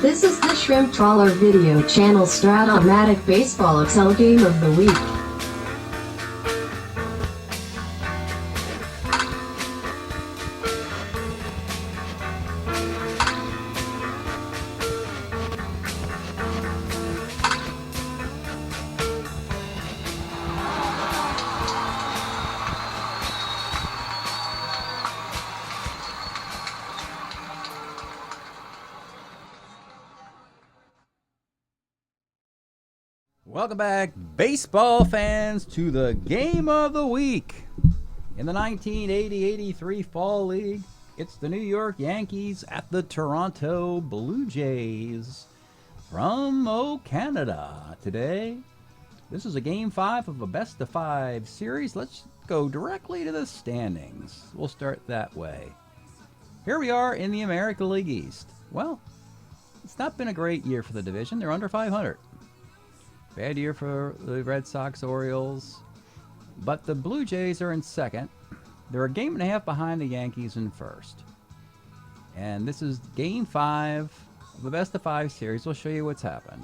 This is the Shrimp Trawler video channel Strat-O-Matic Baseball Excel Game of the Week. Welcome back, baseball fans, to the Game of the Week. In the 1980-83 Fall League, it's the New York Yankees at the Toronto Blue Jays from Canada. Today, this is a Game 5 of a best-of-5 series. Let's go directly to the standings. We'll start that way. Here we are in the American League East. Well, it's not been a great year for the division. They're under 500. Bad year for the Red Sox, Orioles, but the Blue Jays are in second. They're a game and a half behind the Yankees in first. And this is Game 5 of the best-of-5 series. We'll show you what's happened.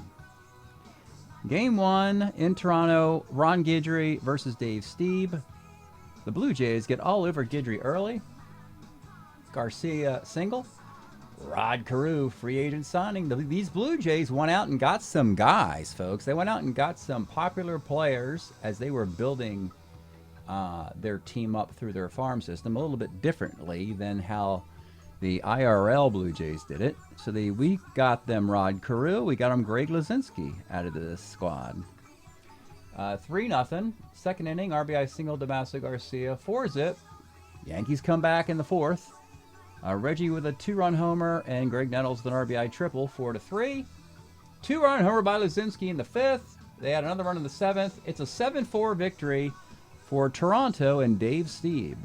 Game 1 in Toronto, Ron Guidry versus Dave Stieb. The Blue Jays get all over Guidry early. Garcia single. Rod Carew, free agent signing. These Blue Jays went out and got some guys, folks. They went out and got some popular players as they were building their team up through their farm system a little bit differently than how the IRL Blue Jays did it. So we got them Rod Carew. We got them Greg Luzinski out of this squad. 3-0. Second inning, RBI single, Damaso Garcia. 4-zip. Yankees come back in the fourth. Reggie with a 2-run homer, and Greg Nettles with an RBI triple, 4-3. 2-run homer by Luzinski in the fifth. They had another run in the seventh. It's a 7-4 victory for Toronto and Dave Stieb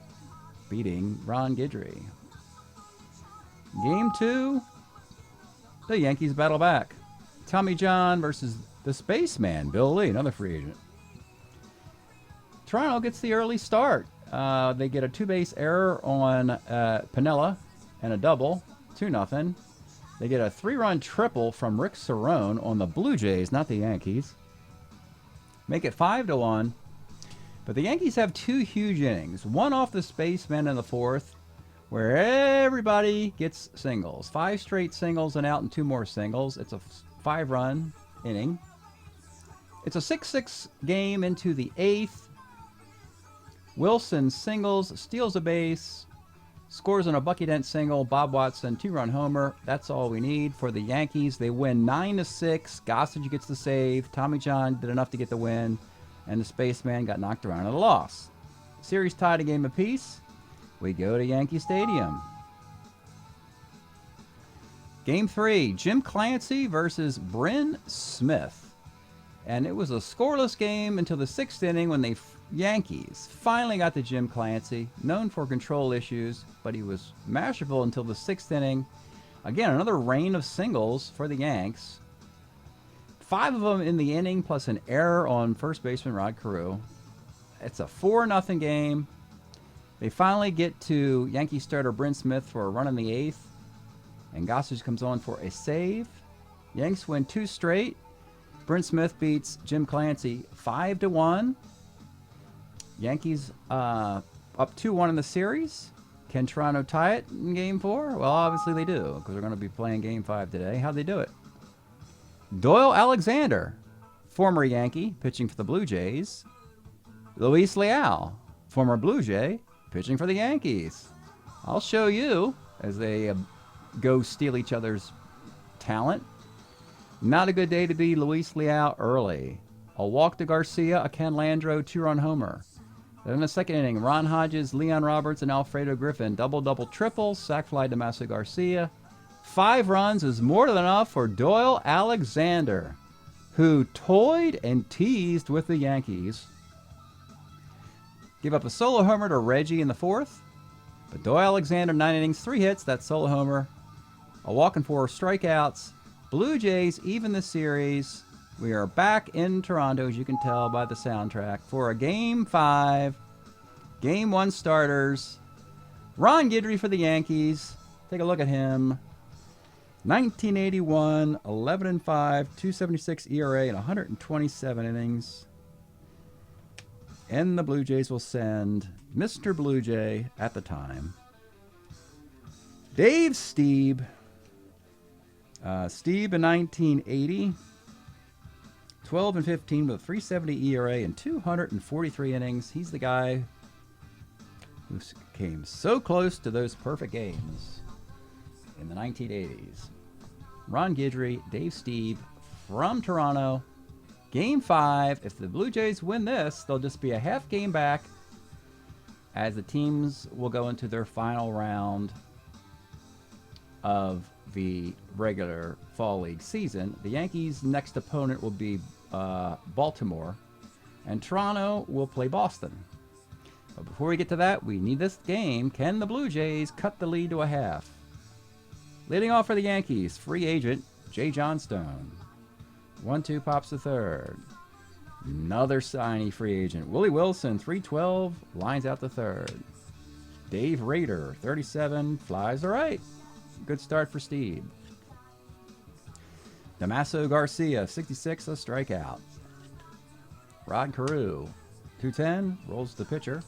beating Ron Guidry. Game 2, the Yankees battle back. Tommy John versus the Spaceman, Bill Lee, another free agent. Toronto gets the early start. They get a two-base error on Piniella and a double, 2-0. They get a 3-run triple from Rick Cerrone on the Blue Jays, not the Yankees. Make it 5-1. But the Yankees have two huge innings. One off the Spaceman in the fourth, where everybody gets singles. 5 straight singles and out and 2 more singles. It's a 5-run inning. It's a 6-6 game into the eighth. Wilson singles, steals a base, scores on a Bucky Dent single, Bob Watson 2-run homer. That's all we need for the Yankees. They win 9-6. Gossage gets the save. Tommy John did enough to get the win, and the Spaceman got knocked around in a loss. Series tied a game apiece. We go to Yankee Stadium. Game 3, Jim Clancy versus Bryn Smith. And it was a scoreless game until the 6th inning when the Yankees finally got to Jim Clancy, known for control issues, but he was masterful until the 6th inning. Again, another rain of singles for the Yanks. 5 of them in the inning, plus an error on first baseman Rod Carew. It's a 4-0 game. They finally get to Yankee starter Bryn Smith for a run in the 8th, and Gossage comes on for a save. Yanks win 2 straight. Bryn Smith beats Jim Clancy 5-1. Yankees up 2-1 in the series. Can Toronto tie it in Game 4? Well, obviously they do, because they're going to be playing Game 5 today. How'd they do it? Doyle Alexander, former Yankee, pitching for the Blue Jays. Luis Leal, former Blue Jay, pitching for the Yankees. I'll show you as they go steal each other's talent. Not a good day to be Luis Leal early. A walk to Garcia, a Ken Landreau 2-run homer. Then in the second inning, Ron Hodges, Leon Roberts, and Alfredo Griffin. Double, triple, sac fly to Damaso Garcia. 5 runs is more than enough for Doyle Alexander, who toyed and teased with the Yankees. Give up a solo homer to Reggie in the fourth. But Doyle Alexander, 9 innings, 3 hits, that solo homer. A walk and 4 strikeouts. Blue Jays even the series. We are back in Toronto, as you can tell by the soundtrack, for a Game 5. Game 1 starters. Ron Guidry for the Yankees. Take a look at him. 1981, 11-5, 276 ERA, and 127 innings. And the Blue Jays will send Mr. Blue Jay at the time, Dave Stieb. Stieb in 1980, 12-15 with a 370 ERA and 243 innings. He's the guy who came so close to those perfect games in the 1980s. Ron Guidry, Dave Stieb from Toronto. Game 5. If the Blue Jays win this, they'll just be a half game back as the teams will go into their final round of the regular Fall League season. The Yankees' next opponent will be Baltimore, and Toronto will play Boston. But before we get to that, we need this game. Can the Blue Jays cut the lead to a half? Leading off for the Yankees, free agent Jay Johnstone. 1-2 pops the third. Another signee free agent, Willie Wilson, 312, lines out the third. Dave Rader, 37, flies to right. Good start for Steve. Damaso Garcia, 66, a strikeout. Rod Carew, 210, rolls the pitcher.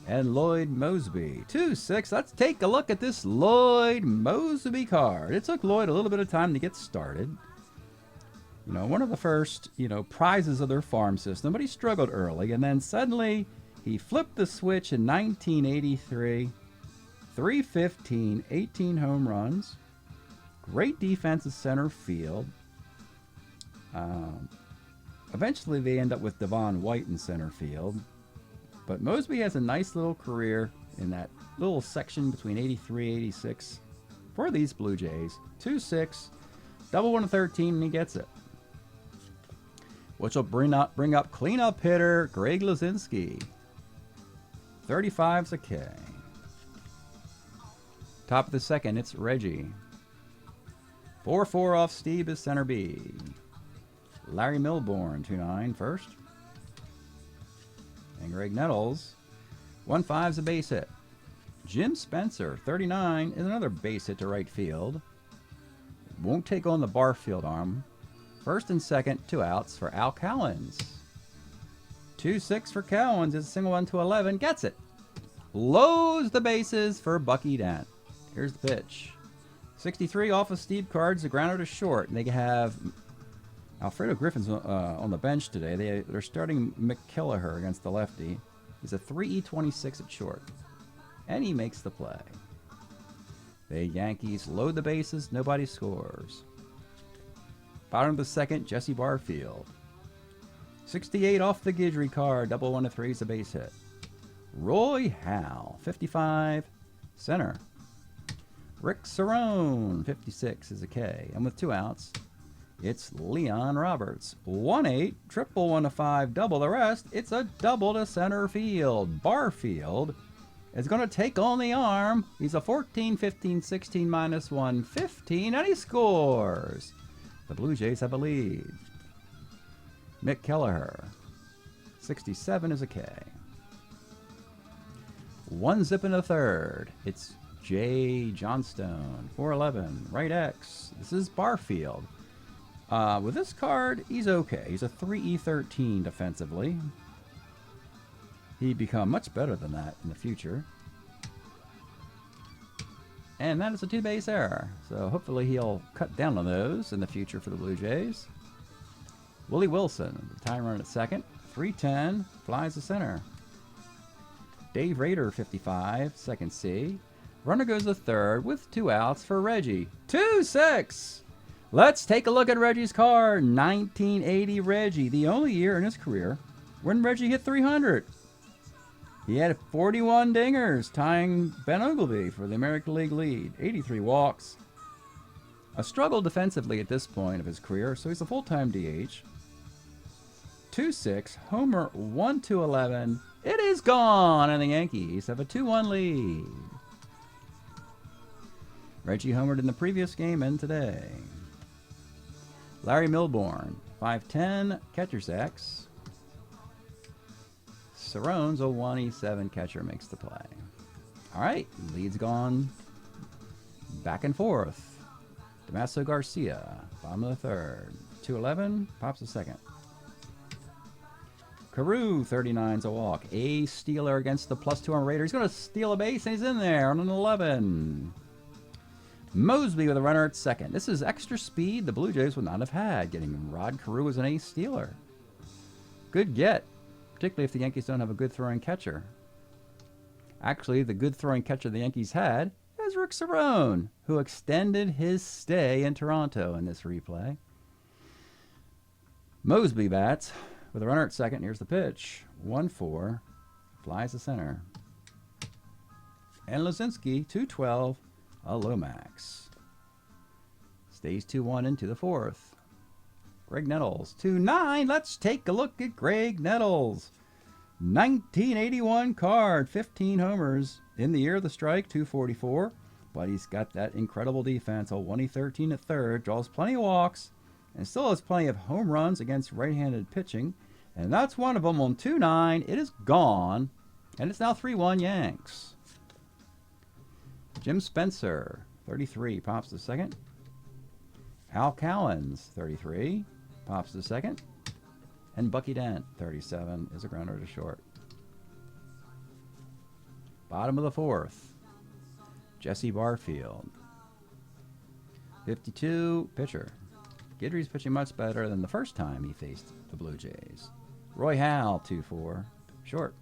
And Lloyd Mosby, 2-6. Let's take a look at this Lloyd Mosby card. It took Lloyd a little bit of time to get started. You know, one of the first, prizes of their farm system, but he struggled early. And then suddenly he flipped the switch in 1983. 315, 18 home runs. Great defense at center field. Eventually they end up with Devon White in center field. But Mosby has a nice little career in that little section between 83 86 for these Blue Jays. 2-6, double 1-13, and he gets it. Which will bring up cleanup hitter Greg Luzinski. 35's a K. Top of the second, it's Reggie. 4-4 off Steve is center B. Larry Milbourne, 2-9 first. And Greg Nettles, 1-5's a base hit. Jim Spencer, 39, is another base hit to right field. Won't take on the Barfield arm. First and second, 2 outs for Al Cowens. 2-6 for Cowens is a single 1-11, gets it. Loads the bases for Bucky Dent. Here's the pitch. 63 off of Steve Cards, the grounder to short. And they have Alfredo Griffin's on the bench today. They're starting McKelliher against the lefty. He's a 3.26 at short. And he makes the play. The Yankees load the bases. Nobody scores. Bottom of the second, Jesse Barfield. 68 off the Guidry card. Double 1-3 is a base hit. Roy Howell, 55, center. Rick Cerrone, 56 is a K. And with 2 outs, it's Leon Roberts. 1-8, triple 1-5, double the rest. It's a double to center field. Barfield is going to take on the arm. He's a 14, 15, 16, -1, 15, and he scores. The Blue Jays have a lead. Mick Kelleher, 67 is a K. 1 zip in the third. It's Jay Johnstone, 411, right X. This is Barfield. With this card, he's okay. He's a 3E13 defensively. He'd become much better than that in the future. And that is a 2-base error. So hopefully he'll cut down on those in the future for the Blue Jays. Willie Wilson, the time run at second. 310, flies to center. Dave Rader, 55, second C. Runner goes to third with 2 outs for Reggie. 2-6. Let's take a look at Reggie's card. 1980 Reggie, the only year in his career when Reggie hit 300. He had 41 dingers, tying Ben Oglivie for the American League lead. 83 walks. A struggle defensively at this point of his career, so he's a full-time DH. 2-6, homer 1-11. It is gone, and the Yankees have a 2-1 lead. Reggie homered in the previous game and today. Larry Milbourne, 5'10", catcher's X. Cerrone's a 1E7 catcher, makes the play. All right, lead's gone back and forth. Damaso Garcia, bottom of the third. 2-11, pops the second. Carew, 39's a walk. A stealer against the +2 on Raider. He's going to steal a base, and he's in there on an 11. Mosby with a runner at second. This is extra speed the Blue Jays would not have had, getting Rod Carew as an ace stealer. Good get, particularly if the Yankees don't have a good throwing catcher. Actually, the good throwing catcher the Yankees had is Rick Cerone, who extended his stay in Toronto in this replay. Mosby bats with a runner at second. Here's the pitch. 1-4. Flies to center. And Lozinski, 2-12. A low max. Stays 2-1 into the fourth. Greg Nettles, 2-9. Let's take a look at Greg Nettles. 1981 card, 15 homers in the year of the strike, 244. But he's got that incredible defense. A 1-13 at third, draws plenty of walks, and still has plenty of home runs against right-handed pitching. And that's one of them on 2-9. It is gone, and it's now 3-1 Yanks. Jim Spencer, 33, pops the second. Al Cowens, 33, pops the second. And Bucky Dent, 37, is a grounder to short. Bottom of the fourth, Jesse Barfield, 52, pitcher. Guidry's pitching much better than the first time he faced the Blue Jays. Roy Howell, 2-4, short.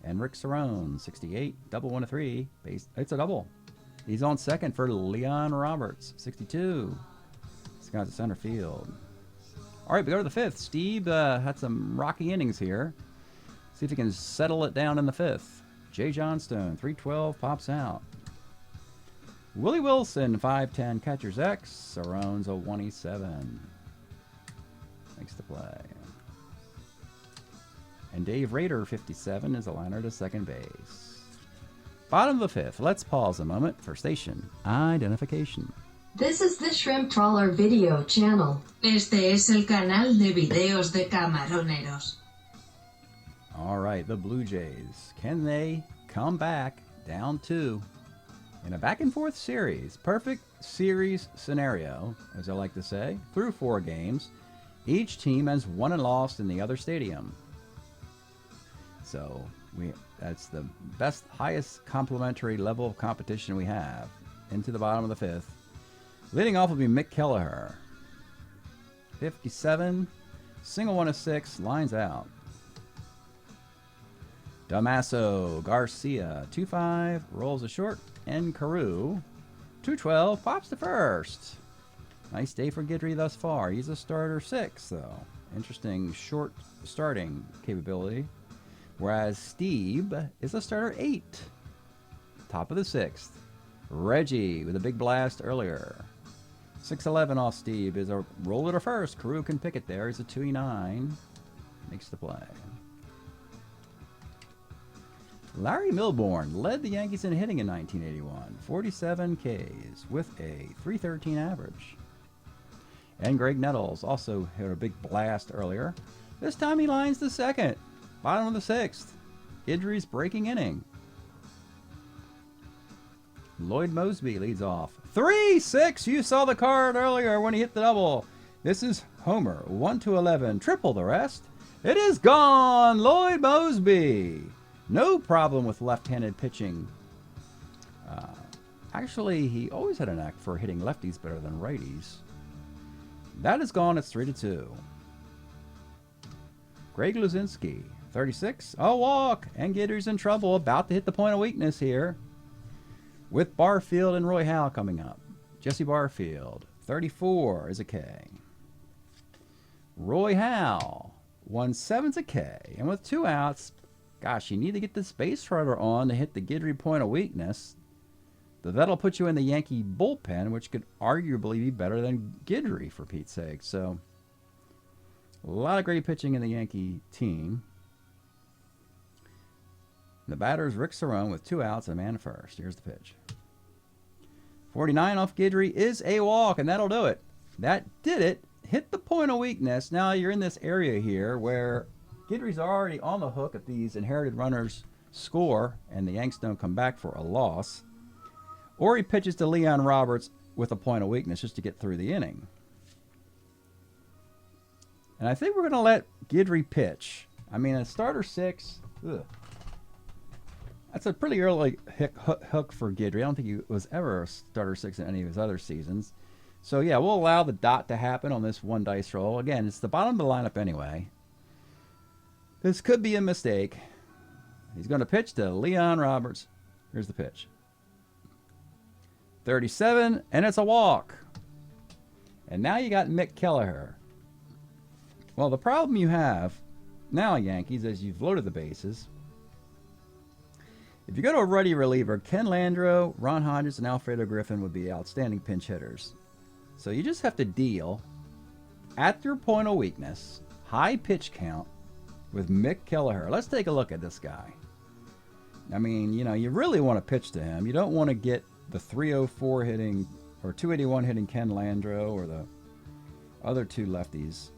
And Rick Cerone, 68, double 1-3, base. It's a double. He's on second for Leon Roberts, 62. He's got to center field. All right, we go to the fifth. Steve had some rocky innings here. See if he can settle it down in the fifth. Jay Johnstone, 312, pops out. Willie Wilson, 5'10", catcher's X. Cerone's a 1-7. Makes the play. And Dave Rader, 57, is a liner to second base. Bottom of the fifth. Let's pause a moment for station identification. This is the Shrimp Trawler video channel. Este es el canal de videos de camaroneros. All right, the Blue Jays. Can they come back down 2 in a back-and-forth series? Perfect series scenario, as I like to say, through 4 games. Each team has won and lost in the other stadium. So that's the best, highest complimentary level of competition we have. Into the bottom of the fifth. Leading off will be Mick Kelleher. 57, single 1-6, lines out. Damaso Garcia, 2-5, rolls a short, and Carew, 2-12, pops to first. Nice day for Guidry thus far. He's a starter 6, though. Interesting short starting capability. Whereas Steve is a starter 8. Top of the 6th. Reggie with a big blast earlier. 6-11 off Steve is a roller to first. Carew can pick it there. He's a 2-9. Makes the play. Larry Milbourne led the Yankees in hitting in 1981. 47 Ks with a .313 average. And Greg Nettles also hit a big blast earlier. This time he lines the second. Bottom of the 6th. Guidry's breaking inning. Lloyd Mosby leads off. 3-6. You saw the card earlier when he hit the double. This is Homer. 1-11. Triple the rest. It is gone. Lloyd Mosby. No problem with left-handed pitching. Actually, he always had a knack for hitting lefties better than righties. That is gone. It's 3-2. Greg Luzinski, 36. A walk. And Guidry's in trouble. About to hit the point of weakness here. With Barfield and Roy Howell coming up. Jesse Barfield, 34 is a K. Roy Howell, 1-7's a K. And with 2 outs, gosh, you need to get this base runner on to hit the Guidry point of weakness. But that'll put you in the Yankee bullpen, which could arguably be better than Guidry, for Pete's sake. So, a lot of great pitching in the Yankee team. The batter is Rick Cerone with 2 outs and a man first. Here's the pitch. 49 off Guidry is a walk, and that'll do it. That did it. Hit the point of weakness. Now you're in this area here where Guidry's already on the hook if these inherited runners score and the Yanks don't come back for a loss. Or he pitches to Leon Roberts with a point of weakness just to get through the inning. And I think we're going to let Guidry pitch. I mean, a starter 6, ugh. That's a pretty early hook for Guidry. I don't think he was ever a starter 6 in any of his other seasons. So, yeah, we'll allow the dot to happen on this 1 dice roll. Again, it's the bottom of the lineup anyway. This could be a mistake. He's going to pitch to Leon Roberts. Here's the pitch. 37, and it's a walk. And now you got Mick Kelleher. Well, the problem you have now, Yankees, as you've loaded the bases, if you go to a righty reliever, Ken Landreau, Ron Hodges, and Alfredo Griffin would be outstanding pinch hitters. So you just have to deal at your point of weakness, high pitch count, with Mick Kelleher. Let's take a look at this guy. I mean, you know, you really want to pitch to him. You don't want to get the 304 hitting or 281 hitting Ken Landreau or the other 2 lefties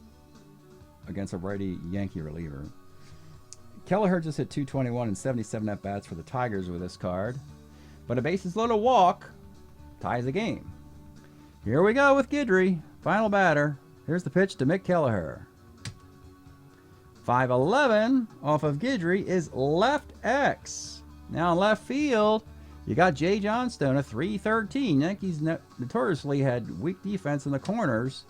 against a righty Yankee reliever. Kelleher just hit 221 and 77 at-bats for the Tigers with this card. But a bases loaded walk ties the game. Here we go with Guidry. Final batter. Here's the pitch to Mick Kelleher. 5-11 off of Guidry is left X. Now in left field, you got Jay Johnstone, a 3-13. Yankees notoriously had weak defense in the corners.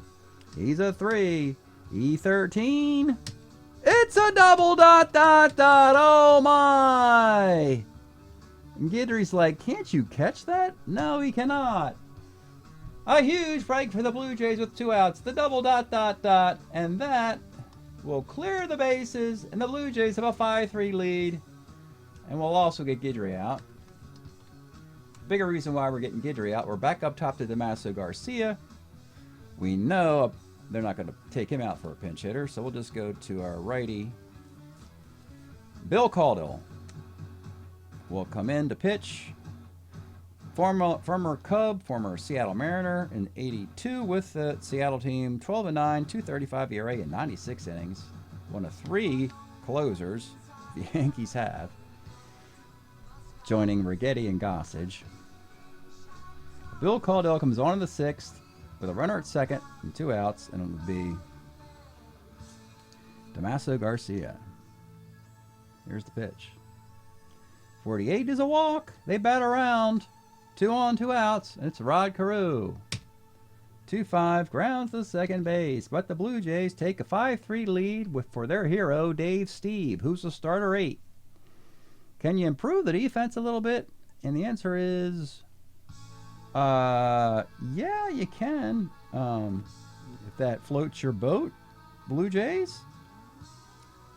He's a 3. E13. It's a double dot dot dot. Oh my! And Guidry's like, can't you catch that? No, he cannot. A huge break for the Blue Jays with 2 outs. The double dot dot dot. And that will clear the bases. And the Blue Jays have a 5-3 lead. And we'll also get Guidry out. Bigger reason why we're getting Guidry out. We're back up top to Damaso Garcia. We know they're not going to take him out for a pinch hitter, so we'll just go to our righty. Bill Caudill will come in to pitch. Former Cub, former Seattle Mariner in 82 with the Seattle team. 12-9, 235 ERA in 96 innings. One of 3 closers the Yankees have, joining Righetti and Gossage. Bill Caudill comes on in the 6th with a runner at second and 2 outs, and it will be Damaso Garcia. Here's the pitch. 48 is a walk. They bat around. 2 on, 2 outs, and it's Rod Carew. 2-5, grounds to second base, but the Blue Jays take a 5-3 lead for their hero, Dave Stieb, who's the starter 8. Can you improve the defense a little bit? And the answer is, yeah, you can. If that floats your boat, Blue Jays.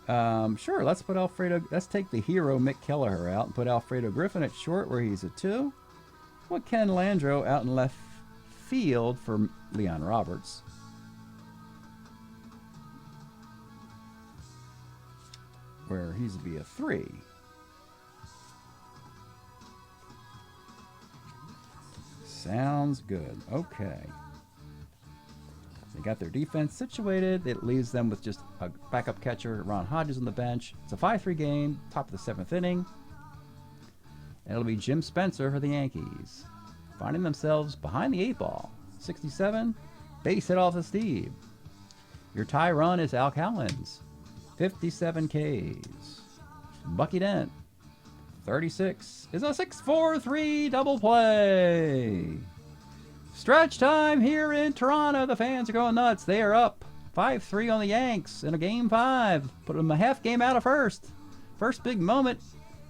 Sure, let's take the hero Mick Kelleher out and put Alfredo Griffin at short where he's a 2. Put Ken Landreau out in left field for Leon Roberts. Where he's to be a 3. Sounds good. Okay. They got their defense situated. It leaves them with just a backup catcher, Ron Hodges, on the bench. It's a 5-3 game, top of the 7th inning. And it'll be Jim Spencer for the Yankees, finding themselves behind the 8 ball. 67, base hit off of Steve. Your tie run is Al Cowens, 57 Ks. Bucky Dent, 36, is a 6-4-3 double play. Stretch time here in Toronto. The fans are going nuts. They are up 5-3 on the Yanks in a game 5. Put them a half game out of first. First big moment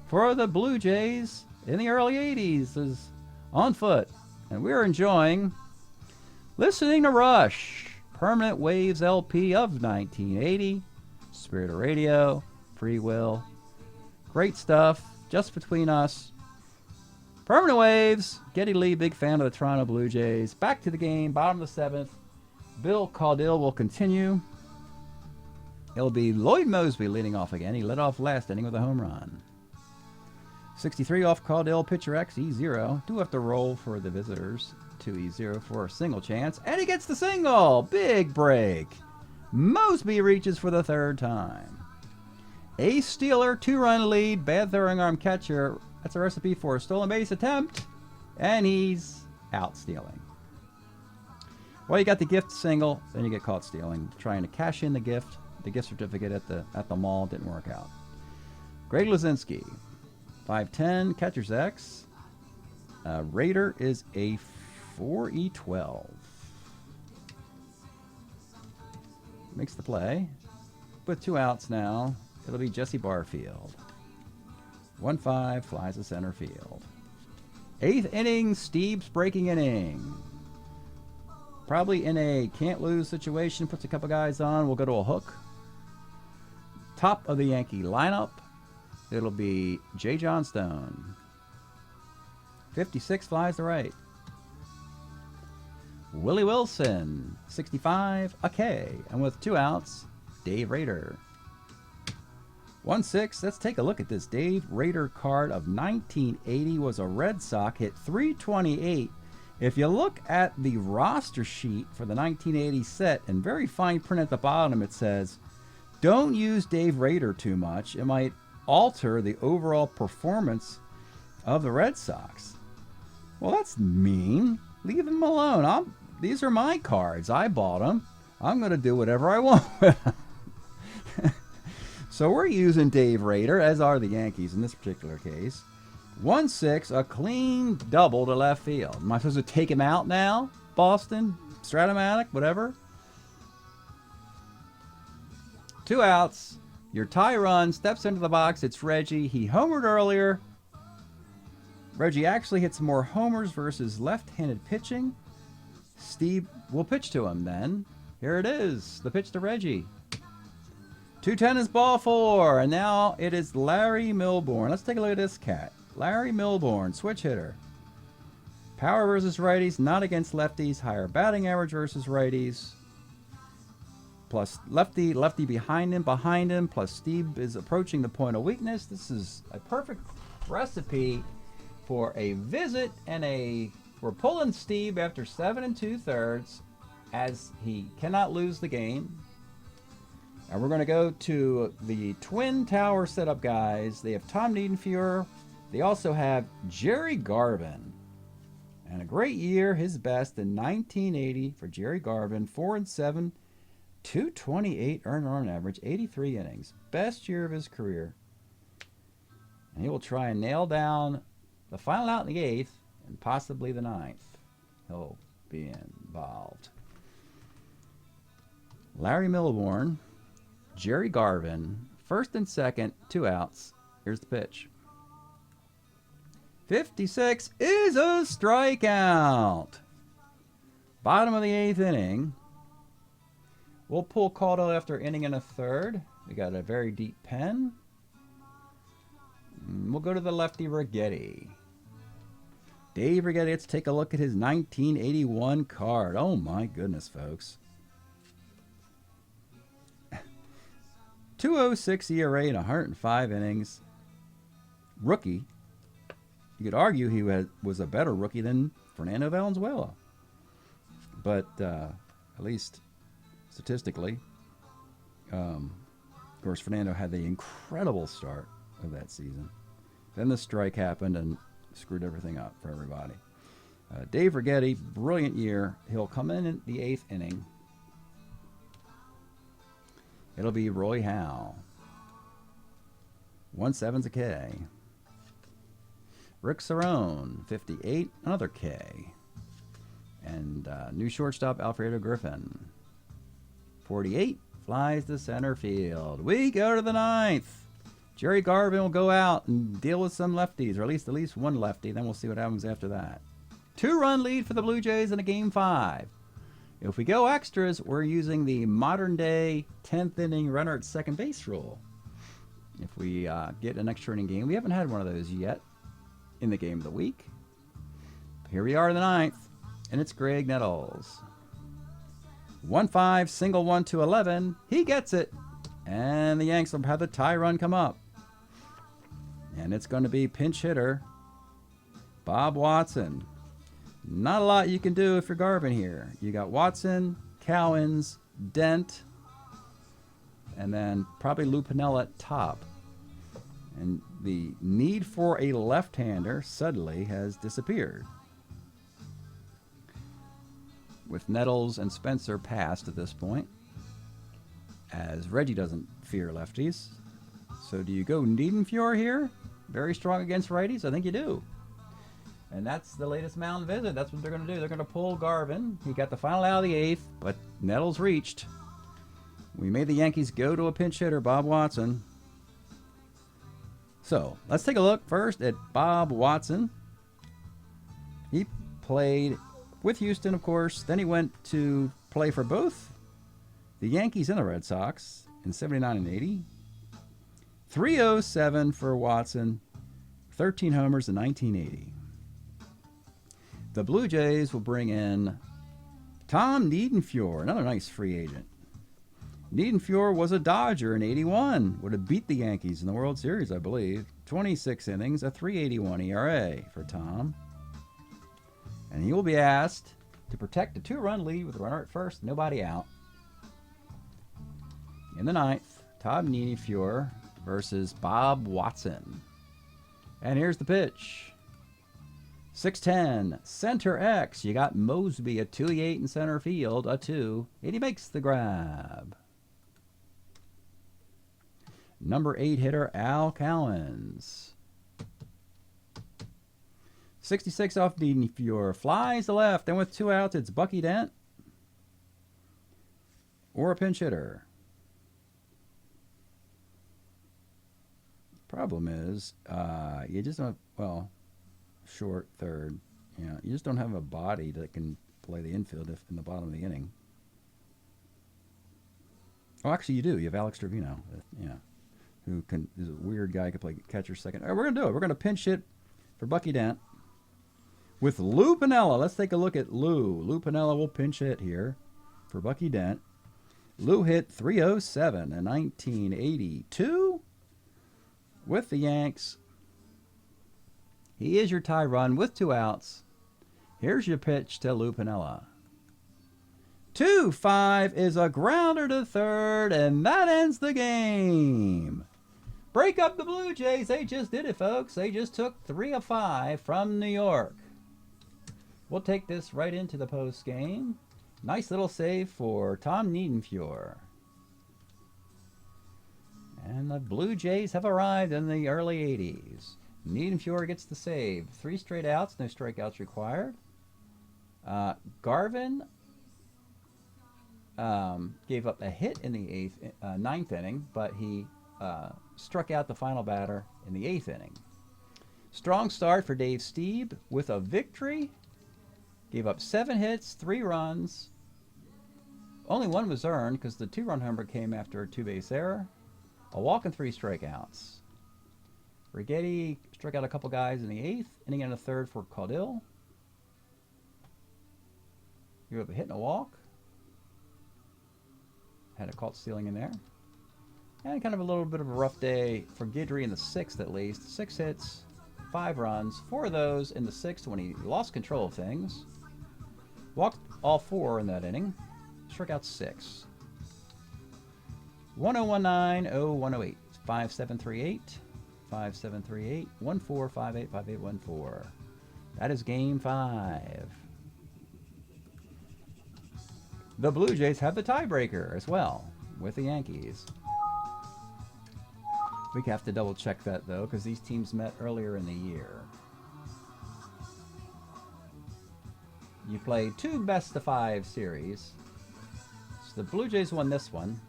for the Blue Jays in the early 80s is on foot. And we're enjoying listening to Rush, Permanent Waves LP of 1980, Spirit of Radio, Free Will. Great stuff, just between us. Permanent Waves, Geddy Lee, big fan of the Toronto Blue Jays. Back to the game, bottom of the 7th. Bill Caudill will continue. It'll be Lloyd Mosby leading off again. He led off last inning with a home run. 63 off Caudill, pitcher X, E0. Do have to roll for the visitors. 2E0 for a single chance. And he gets the single! Big break. Mosby reaches for the 3rd time. Ace stealer, 2-run lead, bad throwing arm catcher. That's a recipe for a stolen base attempt. And he's out stealing. Well, you got the gift single, then you get caught stealing, trying to cash in the gift certificate at the mall. Didn't work out. Greg Luzinski, 5'10", catcher's X. Raider is a 4E12. Makes the play. With 2 outs now, it'll be Jesse Barfield. 1-5, flies to center field. 8th inning, Steve's breaking inning. Probably in a can't lose situation, puts a couple guys on. We'll go to a hook. Top of the Yankee lineup, it'll be J. Johnstone. 56, flies to right. Willie Wilson, 65, a K. And with 2 outs, Dave Rader. 1-6, let's take a look at this. Dave Rader card of 1980 was a Red Sox, hit .328. If you look at the roster sheet for the 1980 set, in very fine print at the bottom, it says, don't use Dave Rader too much. It might alter the overall performance of the Red Sox. Well, that's mean. Leave them alone. These are my cards. I bought them. I'm going to do whatever I want with them. So we're using Dave Rader, as are the Yankees in this particular case. 1-6, a clean double to left field. Am I supposed to take him out now? Boston, Strat-O-Matic, whatever. 2 outs. Your tie run steps into the box. It's Reggie. He homered earlier. Reggie actually hit some more homers versus left-handed pitching. Steve will pitch to him then. Here it is, the pitch to Reggie. 2-10 is ball 4, and now it is Larry Milbourne. Let's take a look at this cat. Larry Milbourne, switch hitter. Power versus righties, not against lefties. Higher batting average versus righties. Plus lefty behind him, plus Steve is approaching the point of weakness. This is a perfect recipe for a visit and we're pulling Steve after 7 2/3 as he cannot lose the game. And we're going to go to the Twin Tower setup guys. They have Tom Niedenfuer. They also have Jerry Garvin. And a great year, his best in 1980 for Jerry Garvin. 4-7, 228 earned run average, 83 innings. Best year of his career. And he will try and nail down the final out in the 8th and possibly the 9th. He'll be involved. Larry Milbourne, Jerry Garvin, 1st and 2nd, 2 outs. Here's the pitch. 56 is a strikeout. Bottom of the 8th inning. We'll pull Caudill after inning and a 1/3. We got a very deep pen. We'll go to the lefty Righetti. Dave Righetti, let's take a look at his 1981 card. Oh my goodness, folks. 2.06 ERA in 105 innings. Rookie. You could argue he was a better rookie than Fernando Valenzuela. But at least statistically, of course, Fernando had the incredible start of that season. Then the strike happened and screwed everything up for everybody. Dave Righetti, brilliant year. He'll come in the 8th inning. It'll be Roy Howe. 1-7's a K. Rick Cerrone, 58, another K. And new shortstop Alfredo Griffin. 48, flies to center field. We go to the 9th. Jerry Garvin will go out and deal with some lefties, or at least one lefty. Then we'll see what happens after that. 2-run lead for the Blue Jays in a game 5. If we go extras, we're using the modern-day 10th inning runner at second base rule. If we get an extra inning game, we haven't had one of those yet in the game of the week. Here we are in the 9th, and it's Greg Nettles. 1-5, single 1 to 11. He gets it, and the Yanks will have the tie run come up. And it's going to be pinch hitter Bob Watson. Not a lot you can do if you're Garvin here. You got Watson, Cowens, Dent, and then probably Lou Piniella at top. And the need for a left-hander suddenly has disappeared. with Nettles and Spencer past at this point, as Reggie doesn't fear lefties. So do you go Niedenfuhr here? Very strong against righties? I think you do. And that's the latest mound visit. That's what they're going to do. They're going to pull Garvin. He got the final out of the 8th, but Nettles reached. We made the Yankees go to a pinch hitter, Bob Watson. So let's take a look first at Bob Watson. He played with Houston, of course. Then he went to play for both the Yankees and the Red Sox in 79 and 80. 307 for Watson, 13 homers in 1980. The Blue Jays will bring in Tom Niedenfuhr, another nice free agent. Niedenfuhr was a Dodger in 81. Would have beat the Yankees in the World Series, I believe. 26 innings, a 3.81 ERA for Tom. And he will be asked to protect a 2-run lead with a runner at first, nobody out. In the 9th, Tom Niedenfuhr versus Bob Watson. And here's the pitch. 6-10, center X. You got Mosby, a 2-8 in center field, a 2, and he makes the grab. Number 8 hitter, Al Cowens. 66 off Niedenfuhr, flies to left, then with 2 outs, it's Bucky Dent or a pinch hitter. Problem is, you just don't, well, short, third, you just don't have a body that can play the infield if in the bottom of the inning. Oh, actually you do. You have Alex Trevino, who is a weird guy who can play catcher second. All right, we're going to do it. We're going to pinch hit for Bucky Dent with Lou Piniella. Let's take a look at Lou. Lou Piniella will pinch hit here for Bucky Dent. Lou hit 307 in 1982 with the Yanks. He is your tie run with 2 outs. Here's your pitch to Lou Piniella. 2-5 is a grounder to third, and that ends the game. Break up the Blue Jays. They just did it, folks. They just took 3 of 5 from New York. We'll take this right into the post game. Nice little save for Tom Niedenfuhr. And the Blue Jays have arrived in the early 80s. Niedenfuhr gets the save. 3 straight outs, no strikeouts required. Garvin gave up a hit in the 9th inning, but he struck out the final batter in the 8th inning. Strong start for Dave Stieb with a victory. Gave up 7 hits, 3 runs. Only 1 was earned because the 2-run homer came after a 2-base error. A walk and 3 strikeouts. Rigetti struck out a couple guys in the 8th, inning and a 3rd for Caudill. You have a hit and a walk. Had a caught stealing in there. And kind of a little bit of a rough day for Guidry in the 6th at least. 6 hits, 5 runs, 4 of those in the 6th when he lost control of things. Walked all 4 in that inning. Struck out 6. 1019-0108. 5738. 5738 1458 5814. That is game 5. The Blue Jays have the tiebreaker as well with the Yankees. We have to double check that though because these teams met earlier in the year. You play 2 best-of-5 series. So the Blue Jays won this one.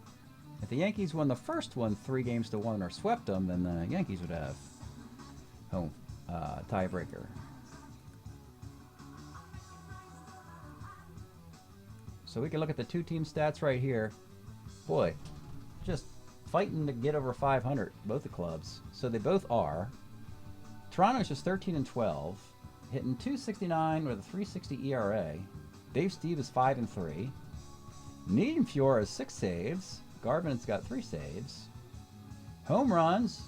If the Yankees won the first one 3-1 or swept them, then the Yankees would have home tiebreaker. So we can look at the 2 team stats right here. Boy, just fighting to get over 500, both the clubs. So they both are. Toronto's just 13-12, hitting .269 with a 3.60 ERA. Dave Stieb is 5-3. Niedenfuhr has 6 saves. Garvin's got 3 saves. Home runs.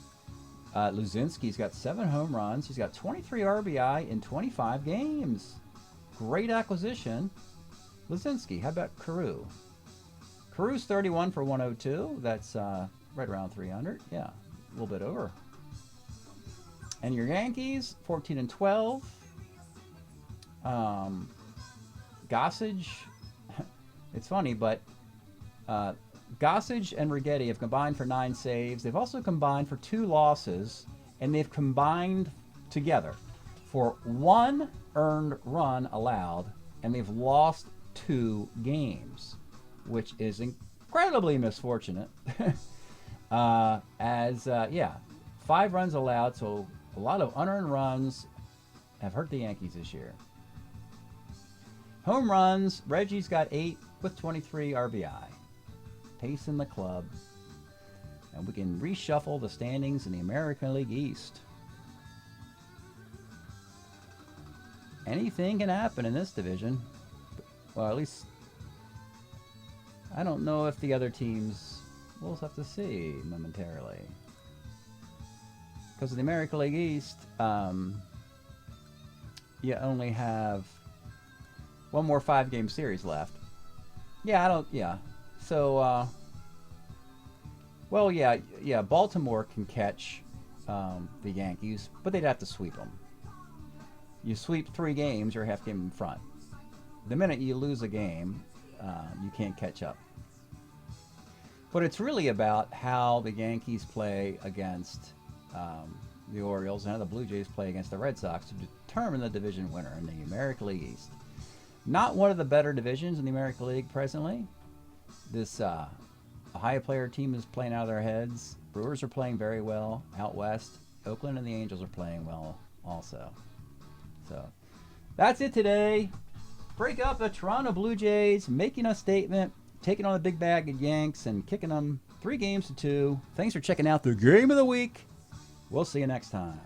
Luzinski's got 7 home runs. He's got 23 RBI in 25 games. Great acquisition. Luzinski. How about Carew? Carew's 31 for 102. That's right around 300. Yeah, a little bit over. And your Yankees, 14-12. Gossage It's funny, but Gossage and Righetti have combined for 9 saves. They've also combined for 2 losses, and they've combined together for 1 earned run allowed, and they've lost 2 games, which is incredibly misfortunate. 5 runs allowed, so a lot of unearned runs have hurt the Yankees this year. Home runs, Reggie's got 8 with 23 RBI. Pace in the club. And we can reshuffle the standings in the American League East. Anything can happen in this division. Well, at least I don't know if the other teams, we'll have to see momentarily. Because in the American League East, you only have 1 more 5-game series left. So, Baltimore can catch the Yankees, but they'd have to sweep them. You sweep 3 games, you're half game in front. The minute you lose a game, you can't catch up. But it's really about how the Yankees play against the Orioles and how the Blue Jays play against the Red Sox to determine the division winner in the American League East. Not one of the better divisions in the American League presently. This Ohio player team is playing out of their heads. Brewers are playing very well out west. Oakland and the Angels are playing well also. So that's it today. Break up the Toronto Blue Jays, making a statement, taking on the big bag of Yanks and kicking them 3 games to 2. Thanks for checking out the Game of the Week. We'll see you next time.